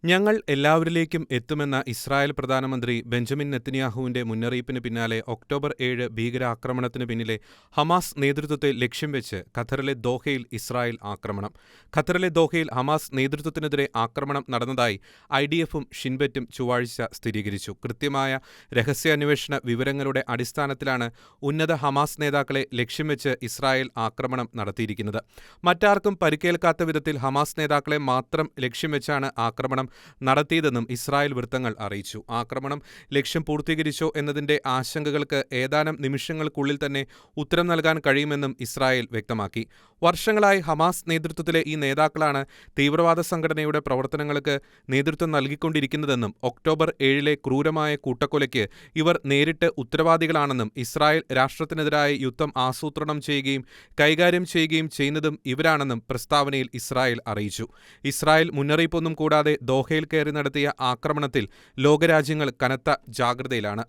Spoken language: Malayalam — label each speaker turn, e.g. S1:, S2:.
S1: ഞങ്ങൾ എല്ലാവരിലേക്കും എത്തുമെന്ന ഇസ്രായേൽ പ്രധാനമന്ത്രി ബെഞ്ചമിൻ നെതന്യാഹുവിന്റെ മുന്നറിയിപ്പിന് പിന്നാലെ ഒക്ടോബർ 7 ഭീകരാക്രമണത്തിനു പിന്നിലെ ഹമാസ് നേതൃത്വത്തെ ലക്ഷ്യം വെച്ച് ഖത്തറിലെ ദോഹയിൽ ഇസ്രായേൽ ആക്രമണം. ഖത്തറിലെ ദോഹയിൽ ഹമാസ് നേതൃത്വത്തിനെതിരെ ആക്രമണം നടന്നതായി IDF-ഉം ഷിൻബെറ്റും ചൊവ്വാഴ്ച സ്ഥിരീകരിച്ചു. കൃത്യമായ രഹസ്യാന്വേഷണ വിവരങ്ങളുടെ അടിസ്ഥാനത്തിലാണ് ഉന്നത ഹമാസ് നേതാക്കളെ ലക്ഷ്യം വെച്ച് ഇസ്രായേൽ ആക്രമണം നടത്തിയിരിക്കുന്നത്. മറ്റാർക്കും പരിക്കേൽക്കാത്ത വിധത്തിൽ ഹമാസ് നേതാക്കളെ മാത്രം ലക്ഷ്യം വെച്ചാണ് ആക്രമണം നടത്തിയതെന്നും ഇസ്രായേൽ വൃത്തങ്ങൾ അറിയിച്ചു. ആക്രമണം ലക്ഷ്യം പൂർത്തീകരിച്ചോ എന്നതിന്റെ ആശങ്കകൾക്ക് ഏതാനും നിമിഷങ്ങൾക്കുള്ളിൽ തന്നെ ഉത്തരം നൽകാൻ കഴിയുമെന്നും ഇസ്രായേൽ വ്യക്തമാക്കി. വർഷങ്ങളായി ഹമാസ് നേതൃത്വത്തിലെ ഈ നേതാക്കളാണ് തീവ്രവാദ സംഘടനയുടെ പ്രവർത്തനങ്ങൾക്ക് നേതൃത്വം നൽകിക്കൊണ്ടിരിക്കുന്നതെന്നും ഒക്ടോബർ 7 ക്രൂരമായ കൂട്ടക്കൊലയ്ക്ക് ഇവർ നേരിട്ട് ഉത്തരവാദികളാണെന്നും ഇസ്രായേൽ രാഷ്ട്രത്തിനെതിരായ യുദ്ധം ആസൂത്രണം ചെയ്യുകയും കൈകാര്യം ചെയ്യുകയും ചെയ്യുന്നതും ഇവരാണെന്നും പ്രസ്താവനയിൽ ഇസ്രായേൽ അറിയിച്ചു. ഇസ്രായേൽ മുന്നറിയിപ്പൊന്നും കൂടാതെ ദോഹയിൽ കയറി നടത്തിയ ആക്രമണത്തിൽ ലോകരാജ്യങ്ങൾ കനത്ത ജാഗ്രതയിലാണ്.